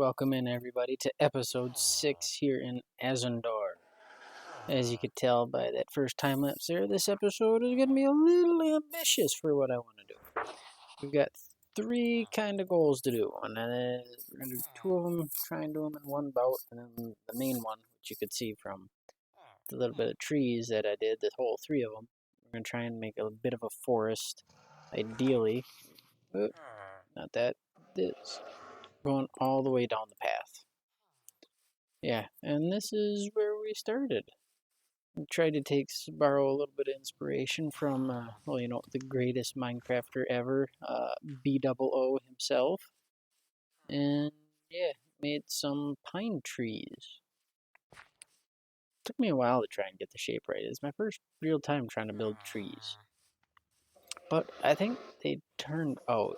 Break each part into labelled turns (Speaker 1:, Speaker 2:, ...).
Speaker 1: Welcome in, everybody, to episode 6 here in Azundor. As you could tell by that first time lapse there, this episode is going to be a little ambitious for what I want to do. We've got 3 kind of goals to do, and we're going to do 2 of them, try and do them in one bout, and then the main one, which you could see from the little bit of trees that I did, the whole 3 of them. We're going to try and make a bit of a forest, ideally. Not that, this. Going all the way down the path. Yeah, and this is where we started. We tried to borrow a little bit of inspiration from, the greatest Minecrafter ever, BOO himself. And, yeah, made some pine trees. Took me a while to try and get the shape right. It's my first real time trying to build trees. But I think they turned out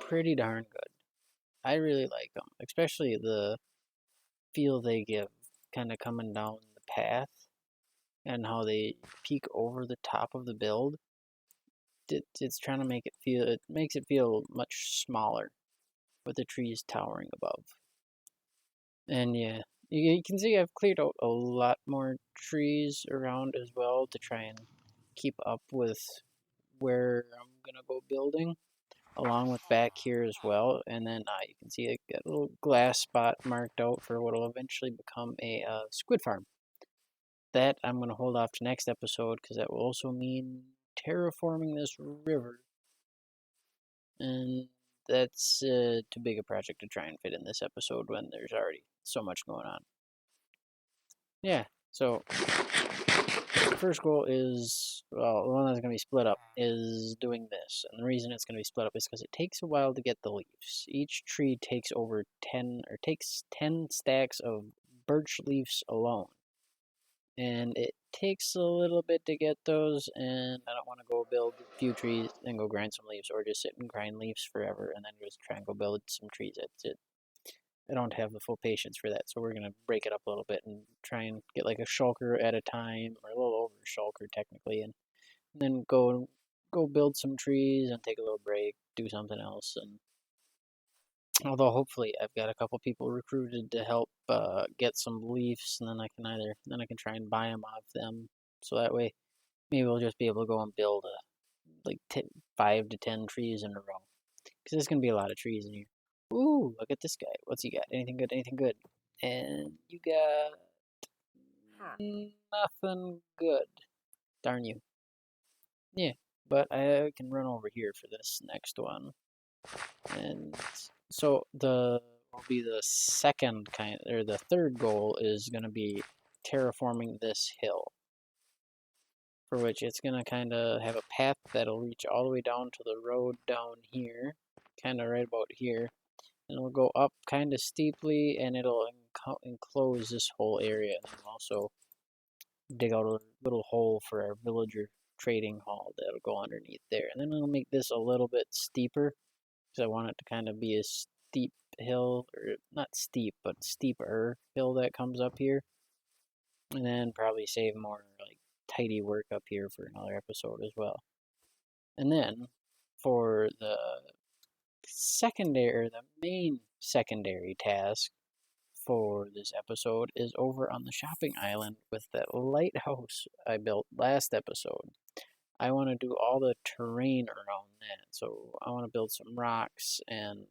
Speaker 1: pretty darn good. I really like them, especially the feel they give kind of coming down the path and how they peek over the top of the build. It's trying to make it makes it feel much smaller with the trees towering above. And yeah, you can see I've cleared out a lot more trees around as well to try and keep up with where I'm gonna go building, along with back here as well. And then you can see I got a little glass spot marked out for what will eventually become a squid farm. That I'm going to hold off to next episode because that will also mean terraforming this river. And that's too big a project to try and fit in this episode when there's already so much going on. Yeah, so the first goal is, the one that's going to be split up is doing this. And the reason it's going to be split up is because it takes a while to get the leaves. Each tree takes 10 stacks of birch leaves alone. And it takes a little bit to get those, and I don't want to go build a few trees and go grind some leaves, or just sit and grind leaves forever and then just try and go build some trees. I don't have the full patience for that, so we're going to break it up a little bit and try and get like a shulker at a time, or a little over a shulker technically, and then go build some trees and take a little break, do something else. And although hopefully I've got a couple people recruited to help get some leaves, and then I can try and buy them off them. So that way, maybe we'll just be able to go and build 5 to 10 trees in a row. Because there's gonna be a lot of trees in here. Ooh, look at this guy. What's he got? Anything good? Anything good? And you got nothing good. Darn you. Yeah, but I can run over here for this next one. And so the third goal is going to be terraforming this hill, for which it's going to kind of have a path that'll reach all the way down to the road down here, kind of right about here, and it'll go up kind of steeply, and it'll enclose this whole area, and then also dig out a little hole for our villager trading hall that'll go underneath there, and then it'll make this a little bit steeper, because I want it to kind of be a steep hill, or not steep, but steeper hill that comes up here. And then probably save more tidy work up here for another episode as well. And then for the main secondary task for this episode is over on the shopping island with that lighthouse I built last episode. I want to do all the terrain around that. So I want to build some rocks and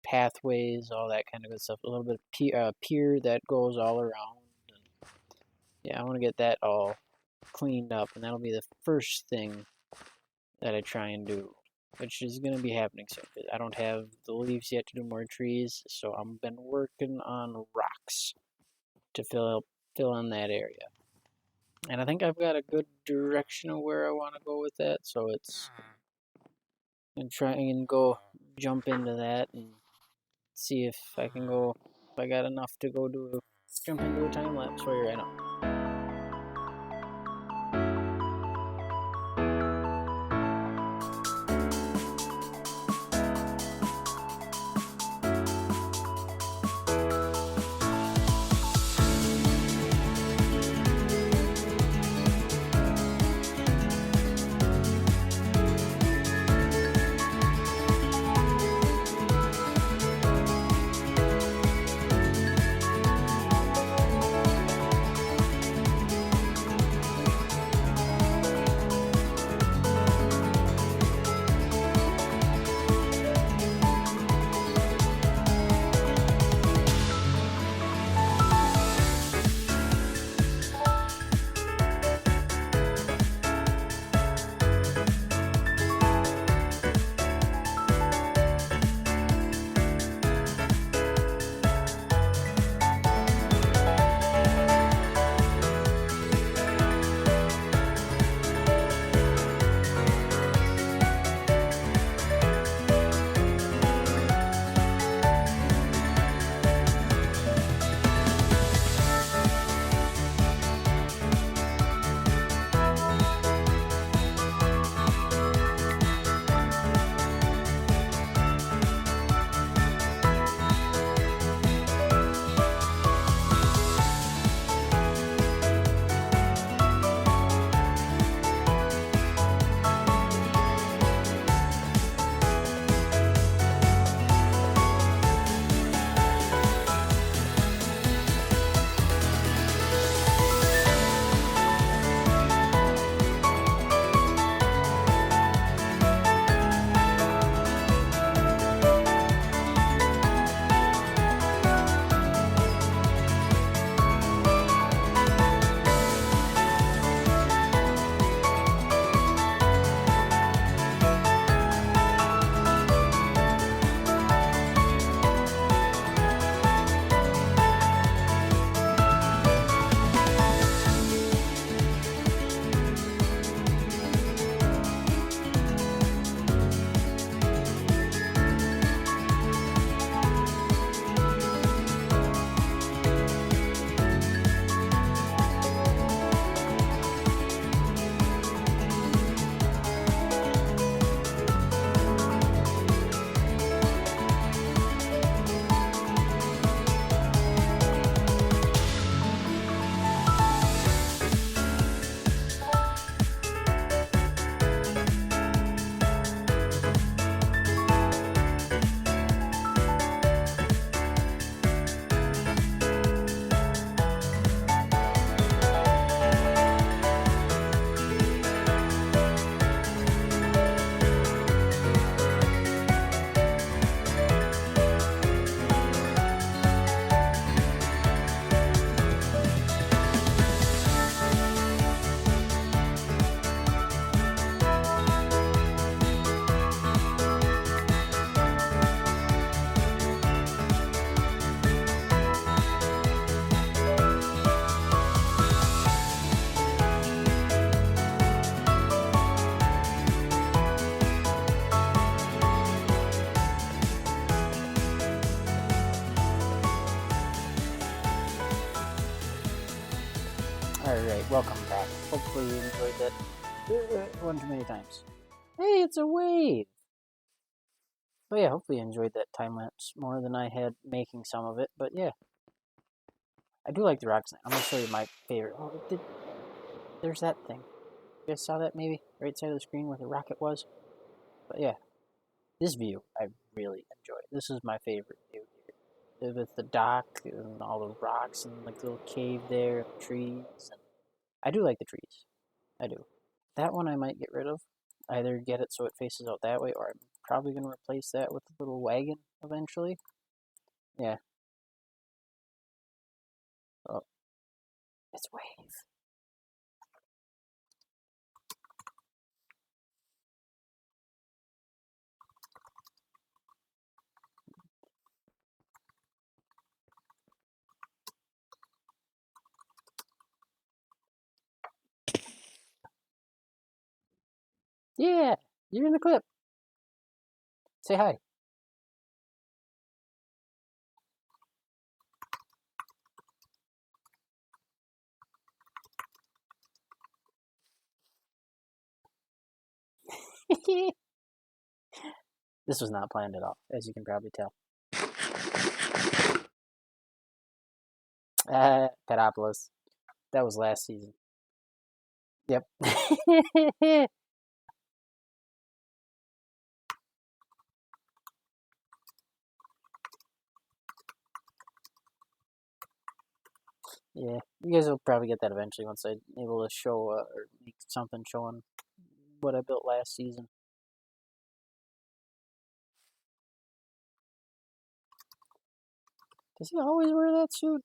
Speaker 1: pathways, all that kind of good stuff. A little bit of pier that goes all around. And yeah, I want to get that all cleaned up, and that'll be the first thing that I try and do, which is going to be happening soon. I don't have the leaves yet to do more trees, so I've been working on rocks to fill in that area. And I think I've got a good direction of where I want to go with that, so it's and try and go jump into that and see if I got enough to jump into a time lapse for you right now. welcome back. Hopefully you enjoyed that one too many times. Hey, it's a wave! But yeah, hopefully you enjoyed that time lapse more than I had making some of it. But yeah, I do like the rocks. I'm gonna show you my favorite. Oh, there's that thing. You guys saw that maybe? Right side of the screen where the rocket was? But yeah, this view I really enjoy. This is my favorite view here. With the dock and all the rocks and like the little cave there and the trees. And I do like the trees. I do. That one I might get rid of. Either get it so it faces out that way, or I'm probably going to replace that with the little wagon eventually. Yeah. Oh, it's wave. Yeah, you're in the clip. Say hi. This was not planned at all, as you can probably tell. Petopolis. That was last season. Yep. Yeah, you guys will probably get that eventually once I'm able to show or make something showing what I built last season. Does he always wear that suit?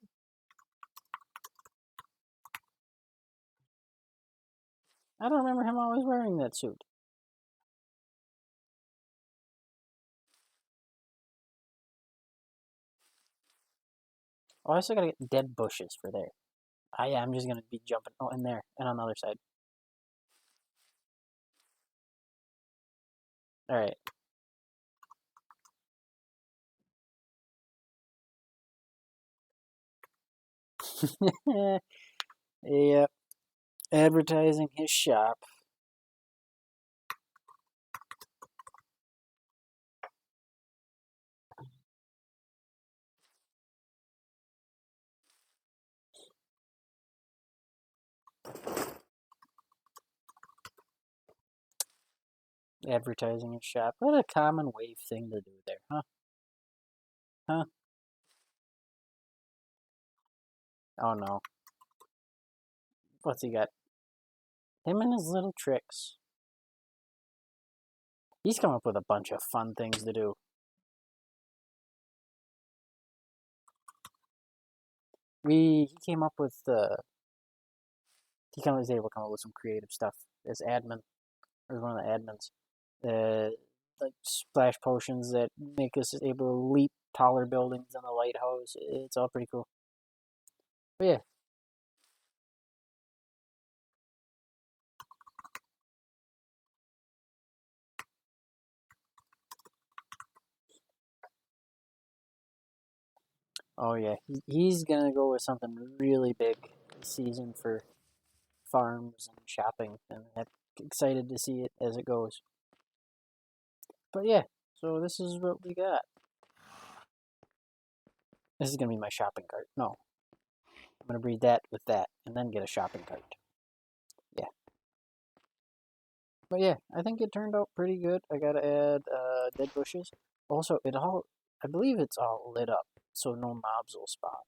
Speaker 1: I don't remember him always wearing that suit. Oh, I still gotta get dead bushes for there. Yeah, I'm just gonna be jumping. Oh, in there and on the other side. All right. Yep. Advertising his shop. Advertising his shop. What a common wave thing to do there, huh? Huh? Oh no. What's he got? Him and his little tricks. He's come up with a bunch of fun things to do. He came up with was able to come up with some creative stuff as admin, or one of the admins. Like splash potions that make us able to leap taller buildings than the lighthouse. It's all pretty cool. But yeah. Oh yeah. He's gonna go with something really big this season for farms and shopping, and I'm excited to see it as it goes. But yeah, so this is what we got. This is gonna be my shopping cart. No, I'm gonna breed that with that, and then get a shopping cart. Yeah. But yeah, I think it turned out pretty good. I gotta add dead bushes. Also, I believe it's all lit up, so no mobs will spawn.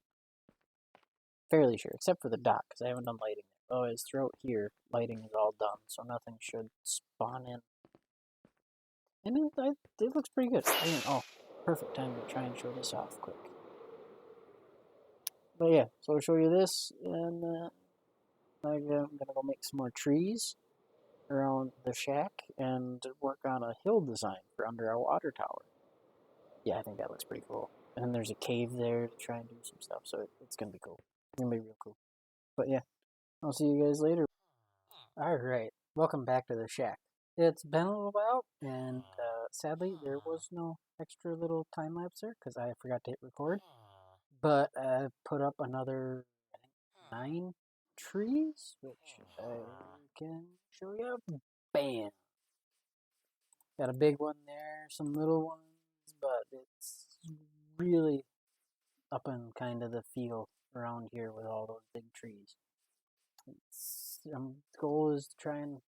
Speaker 1: Fairly sure, except for the dock, because I haven't done lighting. Oh, it's throughout here, lighting is all done, so nothing should spawn in. And it looks pretty good. Oh, perfect time to try and show this off quick. But yeah, so I'll show you this, and I'm gonna go make some more trees around the shack and work on a hill design for under our water tower. Yeah, I think that looks pretty cool. And then there's a cave there to try and do some stuff, so it's gonna be cool. It's gonna be real cool. But yeah, I'll see you guys later. Alright, welcome back to the shack. It's been a little while, and sadly, there was no extra little time lapse there because I forgot to hit record. But I put up another, I think, 9 trees, which I can show you. Bam! Got a big one there, some little ones, but it's really up in kind of the field around here with all those big trees. The goal is to try and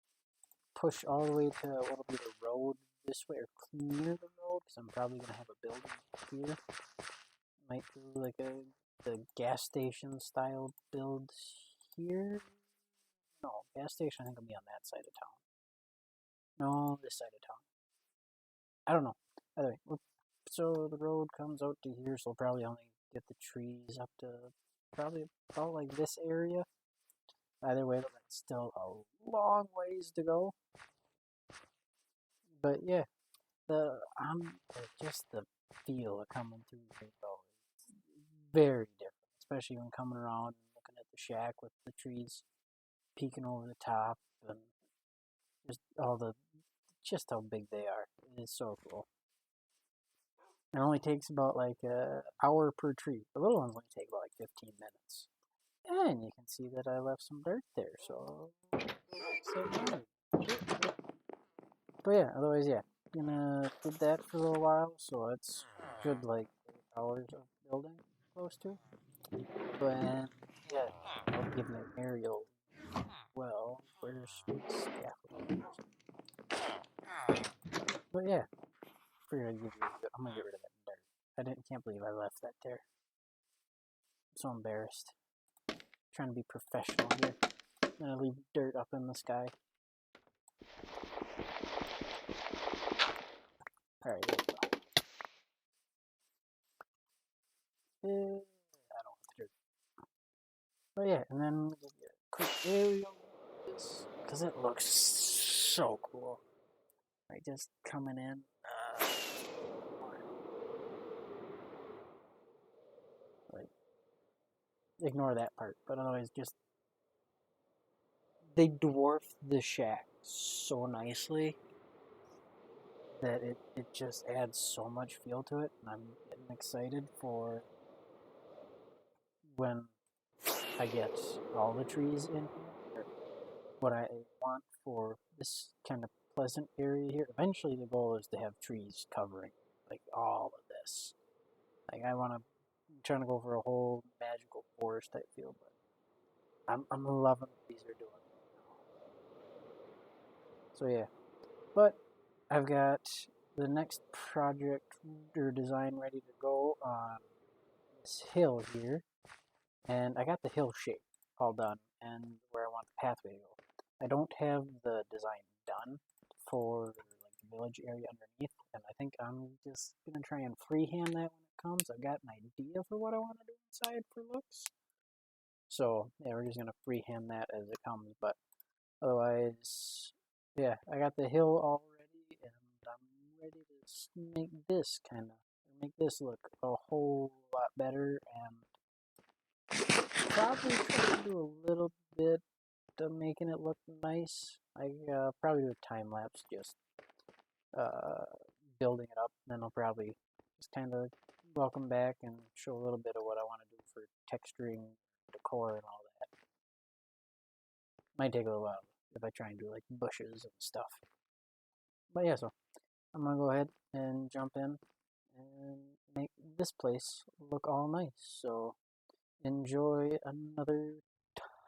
Speaker 1: push all the way to what'll be the road this way, or near the road, because I'm probably going to have a building here. Might do like the gas station style build here. No, gas station I think will be on that side of town. No, this side of town. I don't know. Either way, so the road comes out to here, so we'll probably only get the trees up to probably about like this area. Either way, that's still a long ways to go. But yeah, just the feel of coming through here though is very different, especially when coming around and looking at the shack with the trees peeking over the top and just how big they are. It is so cool. It only takes about like an hour per tree. The little ones only take about like 15 minutes. And you can see that I left some dirt there, so but yeah, otherwise yeah. Gonna did that for a little while, so it's good like 8 hours of building close to. But yeah, I'll give you an aerial. Well, where's scaffolding? But yeah, I'm gonna get rid of that dirt. Can't believe I left that there. I'm so embarrassed. I'm trying to be professional here. I'm gonna leave dirt up in the sky. Alright, there we go. I don't want the dirt. But yeah, and then give you a quick aerial because it looks so cool. Like just coming in. Like, ignore that part, but otherwise just they dwarf the shack so nicely that it just adds so much feel to it, and I'm getting excited for when I get all the trees in here. What I want for this kind of pleasant area here, eventually the goal is to have trees covering like all of this. Like I'm trying to go for a whole magical forest type feel, but I'm loving what these are doing. So yeah, but I've got the next project or design ready to go on this hill here, and I got the hill shape all done and where I want the pathway to go. I don't have the design done for like the village area underneath, and I think I'm just gonna try and freehand that when it comes. I've got an idea for what I want to do inside for looks, so yeah, we're just gonna freehand that as it comes. But otherwise, yeah, I got the hill all ready, and I'm ready to make this look a whole lot better, and probably try to do a little bit of making it look nice. I probably do a time lapse, just building it up. Then I'll probably just kind of welcome back and show a little bit of what I want to do for texturing, decor, and all that. Might take a little while if I try and do like bushes and stuff. But yeah, so I'm gonna go ahead and jump in and make this place look all nice. So enjoy another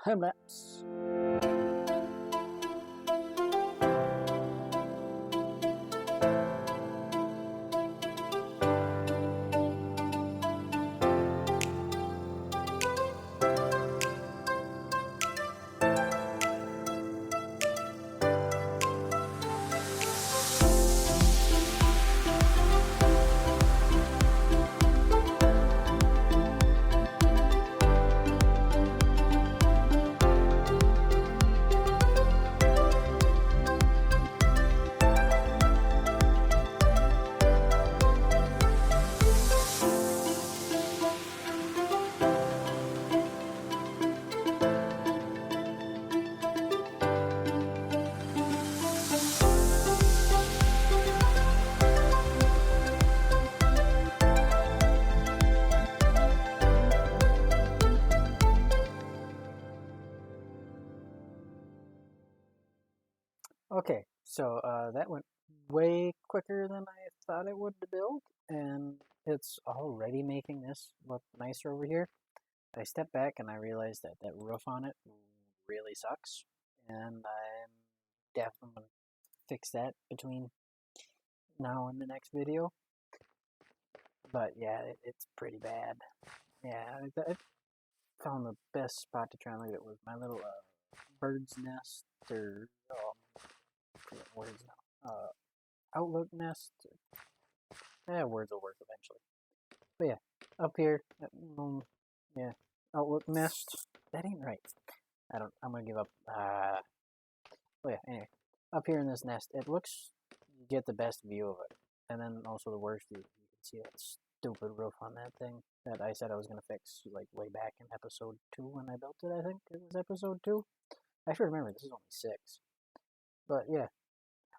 Speaker 1: time lapse. Okay, so that went way quicker than I thought it would to build, and it's already making this look nicer over here. I stepped back and I realized that that roof on it really sucks, and I'm definitely gonna fix that between now and the next video. But yeah, it's pretty bad. Yeah, I found the best spot to try and leave it was my little bird's nest or I forget words now. Outlook nest. Yeah, words will work eventually. But yeah, up here, yeah, Outlook nest. That ain't right. I don't. I'm gonna give up. But yeah, anyway, up here in this nest, it looks you get the best view of it, and then also the worst view. You can see that stupid roof on that thing that I said I was gonna fix like way back in episode 2 when I built it. I think it was episode 2. I should remember this is only 6. But yeah,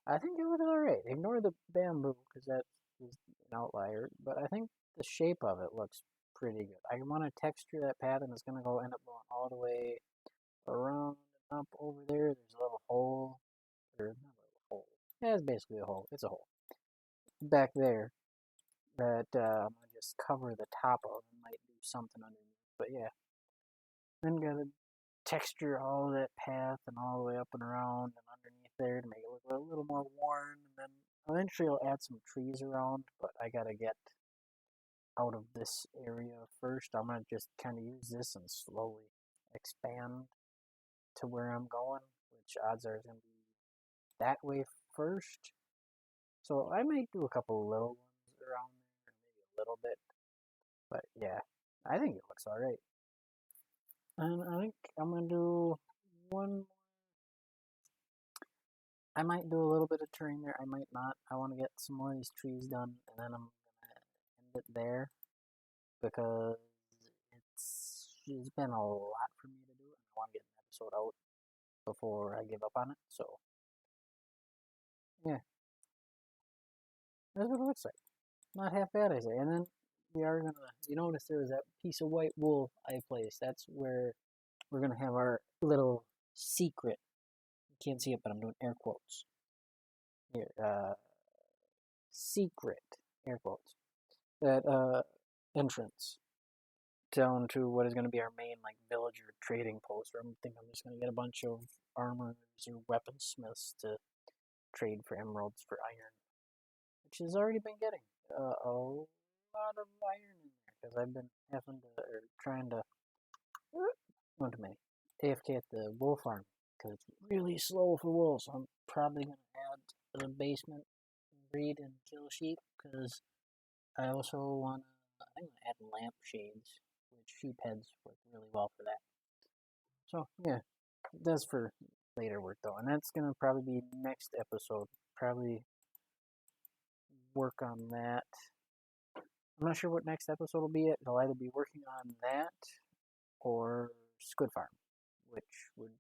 Speaker 1: I think it looks alright. Ignore the bamboo because that is an outlier, but I think the shape of it looks pretty good. I want to texture that path, and it's gonna go end up going all the way around and up over there. There's a little hole, or not a little hole. Yeah, it's basically a hole. It's a hole back there that I'm gonna just cover the top of and might do something underneath. But yeah, then gotta texture all of that path and all the way up and around and underneath there to make it look a little more worn. And then eventually I'll add some trees around, but I gotta get out of this area first. I'm gonna just kind of use this and slowly expand to where I'm going, which odds are is gonna be that way first. So I might do a couple little ones around there, maybe a little bit, but yeah, I think it looks all right. And I think I'm gonna do one. I might do a little bit of terrain there. I might not. I want to get some more of these trees done, and then I'm gonna end it there because it's been a lot for me to do, and I want to get an episode out before I give up on it. So yeah, that's what it looks like. Not half bad, I say. And then we are gonna. You notice there was that piece of white wool I placed. That's where we're gonna have our little secret. You can't see it, but I'm doing air quotes here. Secret air quotes. That entrance down to what is going to be our main like villager trading post. Where I think I'm just going to get a bunch of armors or weaponsmiths to trade for emeralds for iron, which has already been getting a lot of iron in there because I've been having to or trying to one too many AFK at the wool farm because it's really slow for wool. So I'm probably going to add a basement breed and kill sheep because I also want to. I'm going to add lampshades, which sheep heads work really well for that. So yeah, that's for later work though, and that's gonna probably be next episode. Probably work on that. I'm not sure what next episode will be. It'll either be working on that or Squid Farm, which would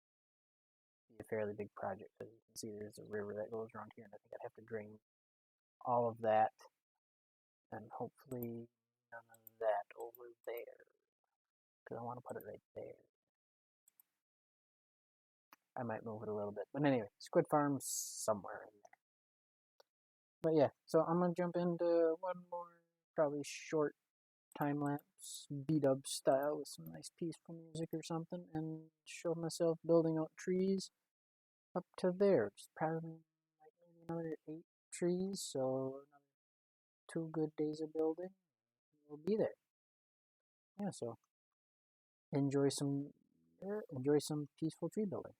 Speaker 1: be a fairly big project because you can see there's a river that goes around here, and I think I'd have to drain all of that, and hopefully none of that over there because I want to put it right there. I might move it a little bit, but anyway, Squid Farm's somewhere in there. But yeah, so I'm gonna jump into one more probably short time lapse beat up style with some nice peaceful music or something and show myself building out trees up to there. It's probably like maybe another 8 trees, so another 2 good days of building. We'll be there. Yeah, so enjoy some peaceful tree building.